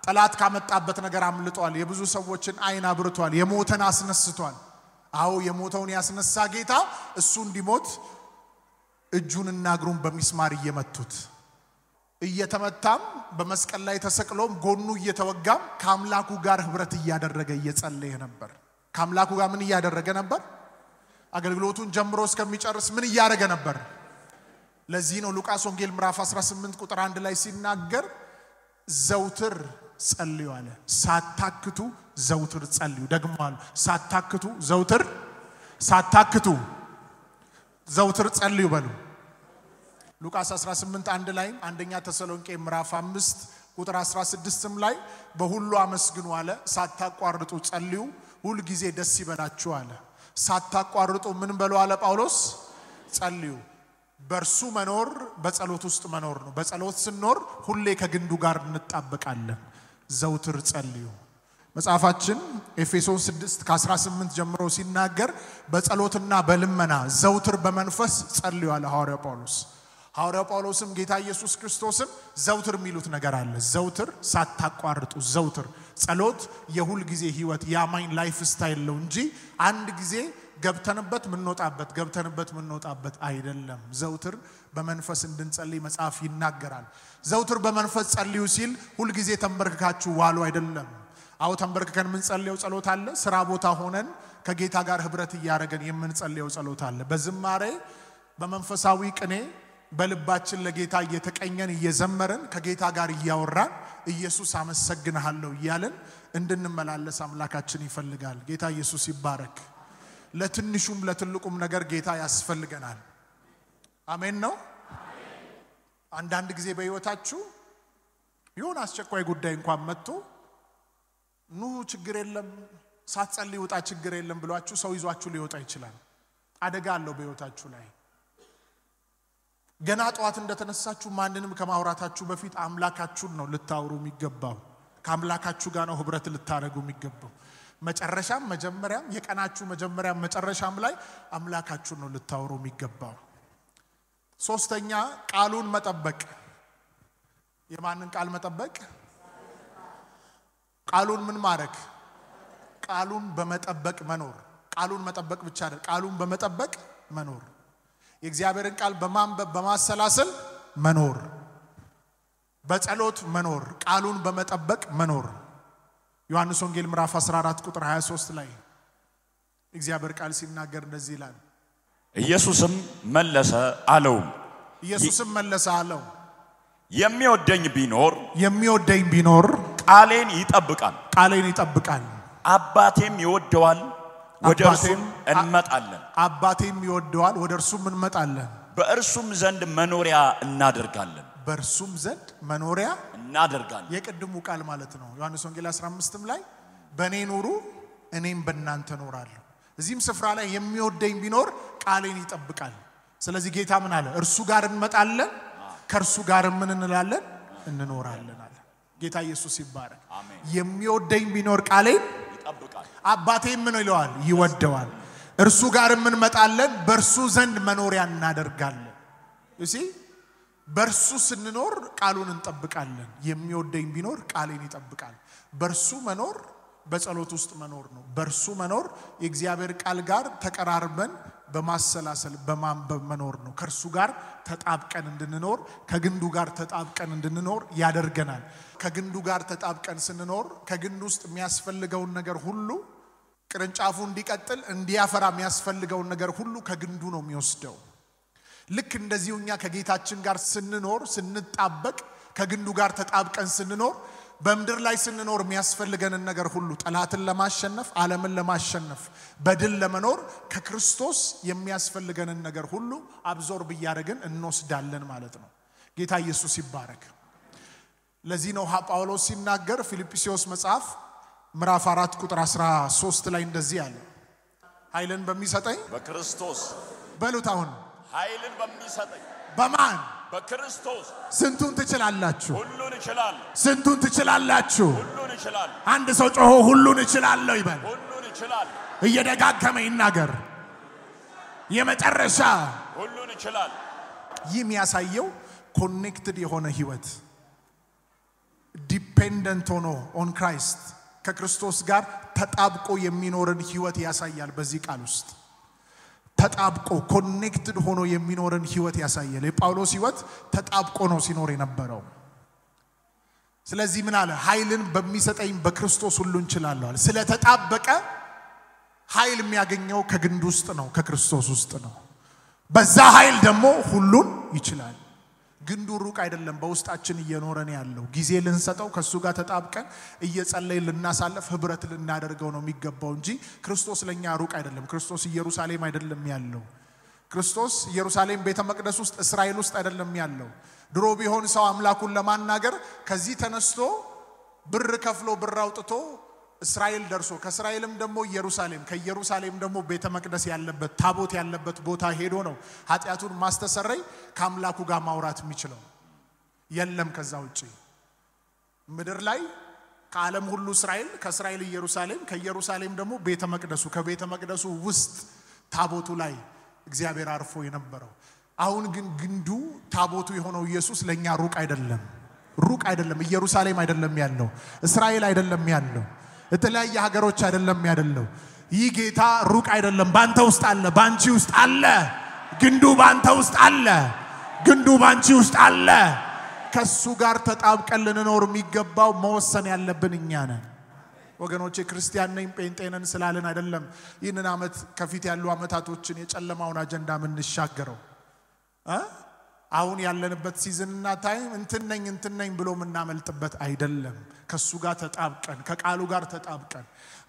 ጠላት ካመጣበት ነገር አምልጧል የብዙ ሰዎችን አይን አብርቷል የሞተን አስነስቷል አው የሞተውን ያስነሳ ጌታ እሱ እንዲሞት እጁንና እግሩን በሚስማር እየመቱት እየተመታም በመስቀል ላይ ተሰቅሎም ጎኑ እየተወጋም ከአምላኩ ጋር ህብረት እያደረገ እየጸለየ ነበር ከአምላኩ ጋር ምን እያደረገ ነበር አገልግሎቱን ጀምሮ እስከሚጨርስ ምን እያደረገ ነበር ለዚህ ነው ሉቃስ ወንጌል ምዕራፍ 18 ቁጥር 1 ላይ ሲናገር ዘውትር ጸልዩ አለ ሳታክቱ ዘውትር ጸልዩ ደግሞአል ሳታክቱ ዘውትር ጸልዩ በሉ ሉቃስ 18 1 ላይ አንደኛ ተሰሎንቄ ምዕራፍ 5 ቁጥር 16ም ላይ በሁሉ አመስግኑ አለ ሳታቋርጡ ጸልዩ ሁሉ ጊዜ ደስ ይበላችሁ አለ ሳታቋርጡ ምን በሉ አለ ጳውሎስ ጸልዩ በርሱ መኖር በጸሎት ውስጥ መኖር ነው በጸሎት ስንኖር ሁሌ ከግንዱ ጋር እንጣበቃለን ዘውትር ጸልዩ መጽሐፋችን ኤፌሶን 6 ከ18 ጀምሮ ሲናገር በጸሎትና በልመና ዘውትር በመንፈስ ጸልዩ አለ ሐዋርያው ጳውሎስም ጌታ ኢየሱስ ክርስቶስም ዘውትር የሚሉት ነገር አለ ዘውትር ሳታቋርጡ ዘውትር ጸሎት የሁል ጊዜ ህይወት ያማኝ ላይፍ ስታይል ነው እንጂ አንድ ጊዜ ገብተንበት ምን ወጣበት አይደለም ዘውትር በመንፈስ እንድንጸልይ መጽሐፍ ይናገራል ዘውትር በመንፈስ ጸልዩ ሲል ሁሉ ጊዜ ተንበርክካችሁ ዋሉ አይደለም አው ተንበርክከን ምን ጸልየው ጸሎት አለ ስራ ቦታ ሆነን ከጌታ ጋር ህብረት ያያረገን የምንጸልየው ጸሎት አለ በዝማሬ በመንፈሳዊ ቅኔ በልባችን ለጌታ እየተቀኘን እየዘመረን ከጌታ ጋር ያወራን ኢየሱስ አመሰግንሃለሁ እያልን እንድንመላለስ አምላካችን ይፈልጋል። ጌታ ኢየሱስ ይባረክ። ለትንሹም ለትልቁም ነገር ጌታ ያስፈልገናል። አሜን ነው። አንዳንድ ጊዜ በህይወታችሁ ይሁን አስቸኳይ ጉዳይ እንኳን መጥቶ ኑ ችግር የለም ሳትጸልዩ ውጣ ችግር የለም ብሏችሁ ሰው ይዟችሁ ሊወጣ ይችላል። አደጋ አለው በህይወታችሁ ላይ። ገና ጧት እንደተነሳችሁ ማንንም ከማውራታችሁ በፊት አምላካችሁን ነው ልታወሩ የሚገባው። ከአምላካችሁ ጋር ነው ህብረት ልታረጉ የሚገባው። መጨረሻም መጀመሪያም የቀናችሁ መጀመሪያም መጨረሻም ላይ አምላካችሁን ነው ልታወሩ የሚገባው። ሶስተኛ ቃሉን መጠበቅ። የማንን ቃል መጠበቅ? ቃሉን ምን ማድረግ? ቃሉን በመጠበቅ መኖር። ቃሉን መጠበቅ ብቻ አይደለም፣ ቃሉን በመጠበቅ መኖር። የእግዚአብሔርን ቃል በማንበብ በማሰላሰል መኖር፣ በጸሎት መኖር፣ ቃሉን በመጠበቅ መኖር። ዮሐንስ ወንጌል ምዕራፍ 14 ቁጥር 23 ላይ እግዚአብሔር ቃል ሲናገር እንደዚህ ይላል። ኢየሱስም መለሰ አለው የሚወደኝ ቢኖር ቃሌን ይጠብቃል አባቴም ይወደዋል ወደ እርሱም እንመጣለን በእርሱም ዘንድ መኖሪያ እናደርጋለን የቅድሙ ቃል ማለት ነው። ዮሐንስ ወንጌል 15ም ላይ በኔ ኑሩ እኔም በእናንተ ኖራለሁ። እዚህም ስፍራ ላይ የሚወደኝ ቢኖር ቃሌን ይጠብቃል። ስለዚህ ጌታ ምን አለ? እርሱ ጋር እንመጣለን ከርሱ ጋር ምን እንላለን? እንኖራለን አለ። ጌታ ኢየሱስ ይባረክ። የሚወደኝ ቢኖር ቃሌን ይጠብቃል አባቴ ምን ይለዋል? ይወደዋል። እርሱ ጋር ምን እንመጣለን በርሱ ዘንድ መኖሪያ እናደርጋለን። እሺ በርሱ ስንኖር ቃሉን እንጠብቃለን። የሚወደኝ ቢኖር ቃሌን ይጠብቃል። በርሱ መኖር በጸሎት ውስጥ መኖር ነው። በርሱ መኖር የእግዚአብሔር ቃል ጋር ተቀራርበን በማሰላሰል በማንበብ መኖር ነው። ከርሱ ጋር ተጣብቀን እንድንኖር ከግንዱ ጋር ተጣብቀን እንድንኖር ያደርገናል። ከግንዱ ጋር ተጣብቀን ስንኖር ከግንዱ ውስጥ የሚያስፈልገውን ነገር ሁሉ ቅርንጫፉ እንዲቀጥል እንዲያፈራ የሚያስፈልገውን ነገር ሁሉ ከግንዱ ነው የሚወስደው። ልክ እንደዚሁኛ ከጌታችን ጋር ስንኖር ስንጣበቅ ከግንዱ ጋር ተጣብቀን ስንኖር በመድር ላይ ስንኖር የሚያስፈልገንን ነገር ሁሉ ጠላትን ለማሸነፍ ዓለምን ለማሸነፍ በድል ለመኖር ከክርስቶስ የሚያስፈልገንን ነገር ሁሉ አብዞርብ ያደረግን እንወስዳለን ማለት ነው። ጌታ ኢየሱስ ይባረክ። ለዚህ ነው ጳውሎስ ሲናገር ፊልጵስዩስ መጽሐፍ ምዕራፍ 4 ቁጥር 13 ላይ እንደዚህ አለ። ኃይልን በሚሰጠኝ በክርስቶስ በሉት። አሁን ኃይልን በሚሰጠኝ በማን? በክርስቶስ ስንቱን ትችላላችሁ? ሁሉን ይችላል። ስንቱን ትችላላችሁ? ሁሉን ይችላል። አንድ ሰው ጮሆ ሁሉን ይችላል ይበል። ሁሉን ይችላል። እየደጋገመ ይናገር። የመጨረሻ ሁሉን ይችላል። ይህ የሚያሳየው ኮኔክትድ የሆነ ህይወት ዲፔንደንት ሆኖ ኦን ክራይስት ከክርስቶስ ጋር ተጣብቆ የሚኖርን ህይወት ያሳያል። በዚህ ቃል ውስጥ ተጣብቆ ኮኔክትድ ሆኖ የሚኖርን ህይወት ያሳያል። የጳውሎስ ህይወት ተጣብቆ ነው ሲኖር የነበረው። ስለዚህ ምን አለ? ኃይልን በሚሰጠኝ በክርስቶስ ሁሉን ይችላል። ስለተጣበቀ ኃይል የሚያገኘው ከግንድ ውስጥ ነው ከክርስቶስ ውስጥ ነው። በዛ ኃይል ደግሞ ሁሉን ይችላል። ግንዱ ሩቅ አይደለም በውስጣችን እየኖረን ያለው። ጊዜ ልንሰጠው ከሱ ጋር ተጣብቀን እየጸለይን ልናሳልፍ ህብረት ልናደርገው ነው የሚገባው እንጂ ክርስቶስ ለኛ ሩቅ አይደለም። ክርስቶስ ኢየሩሳሌም አይደለም ያለው። ክርስቶስ ኢየሩሳሌም ቤተ መቅደስ ውስጥ እስራኤል ውስጥ አይደለም ያለው። ድሮ ቢሆን ሰው አምላኩን ለማናገር ከዚህ ተነስቶ ብር ከፍሎ ብር አውጥቶ እስራኤል ደርሶ ከእስራኤልም ደግሞ ኢየሩሳሌም ከኢየሩሳሌም ደግሞ ቤተ መቅደስ ያለበት ታቦት ያለበት ቦታ ሄዶ ነው ኃጢያቱን ማስተሰረይ ከአምላኩ ጋር ማውራት የሚችለው። የለም ከዛ ውጪ ምድር ላይ ከዓለም ሁሉ እስራኤል ከእስራኤል ኢየሩሳሌም ከኢየሩሳሌም ደግሞ ቤተ መቅደሱ ከቤተ መቅደሱ ውስጥ ታቦቱ ላይ እግዚአብሔር አርፎ የነበረው። አሁን ግን ግንዱ ታቦቱ የሆነው ኢየሱስ ለኛ ሩቅ አይደለም። ኢየሩሳሌም አይደለም ያለው። እስራኤል አይደለም ያለው። የተለያየ ሀገሮች አይደለም ያለው። ይህ ጌታ ሩቅ አይደለም። ባንተ ውስጥ አለ፣ ባንቺ ውስጥ አለ። ግንዱ ባንተ ውስጥ አለ፣ ግንዱ ባንቺ ውስጥ አለ። ከሱ ጋር ተጣብቀን ልንኖር የሚገባው መወሰን ያለብን እኛ ነን ወገኖቼ። ክርስቲያን ነኝ ጴንጤ ነን ስላልን አይደለም ይህንን ዓመት ከፊት ያሉ ዓመታቶችን የጨለማውን አጀንዳ ምን እንሻገረው። አሁን ያለንበት ሲዝንና ታይም እንትነኝ ብሎ ምናመልጥበት አይደለም ከሱ ጋር ተጣብቀን ከቃሉ ጋር ተጣብቀን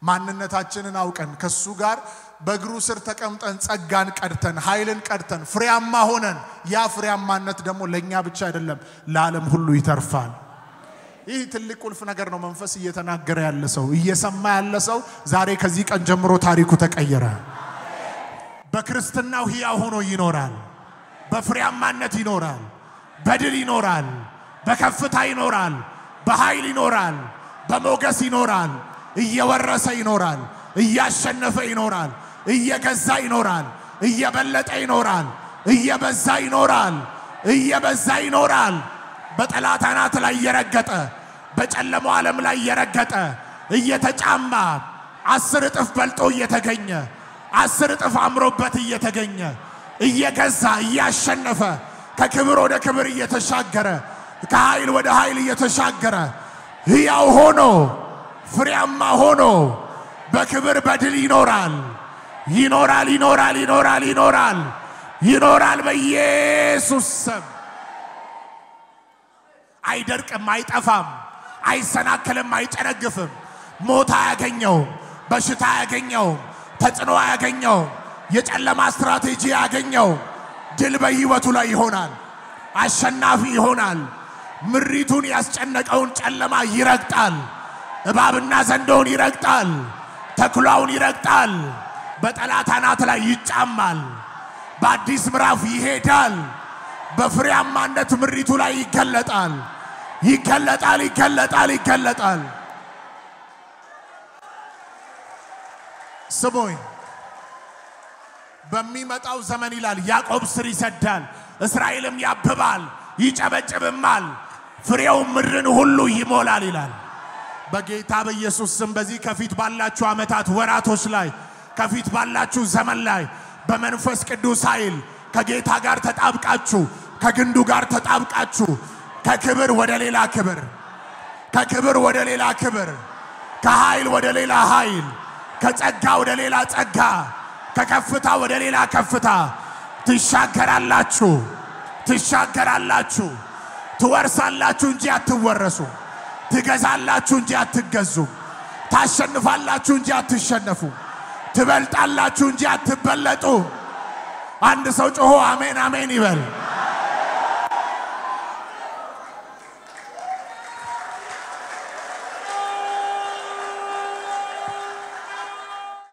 ማንነታችንን አውቀን ከሱ ጋር በእግሩ ስር ተቀምጠን ጸጋን ቀድተን ኃይልን ቀድተን ፍሬያማ ሆነን ያ ፍሬያማነት ደግሞ ለኛ ብቻ አይደለም ለዓለም ሁሉ ይተርፋል ይህ ትልቅ ቁልፍ ነገር ነው መንፈስ እየተናገረ ያለ ሰው እየሰማ ያለ ሰው ዛሬ ከዚህ ቀን ጀምሮ ታሪኩ ተቀየረ በክርስትናው ሕያው ሆኖ ይኖራል በፍሬያማነት ይኖራል በድል ይኖራል በከፍታ ይኖራል በኃይል ይኖራል በሞገስ ይኖራል እየወረሰ ይኖራል እያሸነፈ ይኖራል እየገዛ ይኖራል እየበለጠ ይኖራል እየበዛ ይኖራል እየበዛ ይኖራል በጠላት አናት ላይ እየረገጠ በጨለማው ዓለም ላይ እየረገጠ እየተጫማ 10 እጥፍ በልጦ እየተገኘ 10 እጥፍ አምሮበት እየተገኘ እየገዛ እያሸነፈ ከክብር ወደ ክብር እየተሻገረ ከኃይል ወደ ኃይል እየተሻገረ ሕያው ሆኖ ፍሬያማ ሆኖ በክብር በድል ይኖራል ይኖራል ይኖራል ይኖራል ይኖራል ይኖራል በኢየሱስ ስም አይደርቅም አይጠፋም አይሰናከልም አይጨነግፍም ሞት አያገኘው በሽታ አያገኘው ተጽዕኖ አያገኘው የጨለማ ስትራቴጂ አያገኘው ድል በሕይወቱ ላይ ይሆናል አሸናፊ ይሆናል ምሪቱን ያስጨነቀውን ጨለማ ይረግጣል እባብና ዘንዶውን ይረግጣል ተኩላውን ይረግጣል በጠላት አናት ላይ ይጫማል በአዲስ ምዕራፍ ይሄዳል በፍሬያማነት ምሪቱ ላይ ይገለጣል ይገለጣል ይገለጣል ይገለጣል ስሙኝ በሚመጣው ዘመን ይላል ያዕቆብ ስር ይሰዳል እስራኤልም ያብባል ይጨበጭብማል ፍሬው ምድርን ሁሉ ይሞላል ይላል በጌታ በኢየሱስ ስም በዚህ ከፊት ባላችሁ አመታት ወራቶች ላይ ከፊት ባላችሁ ዘመን ላይ በመንፈስ ቅዱስ ኃይል ከጌታ ጋር ተጣብቃችሁ ከግንዱ ጋር ተጣብቃችሁ ከክብር ወደ ሌላ ክብር ከክብር ወደ ሌላ ክብር ከኃይል ወደ ሌላ ኃይል ከጸጋ ወደ ሌላ ጸጋ ከከፍታ ወደ ሌላ ከፍታ ትሻገራላችሁ ትሻገራላችሁ ትወርሳላችሁ እንጂ አትወረሱ ትገዛላችሁ እንጂ አትገዙ ታሸንፋላችሁ እንጂ አትሸነፉ ትበልጣላችሁ እንጂ አትበለጡ አንድ ሰው ጮሆ አሜን አሜን ይበል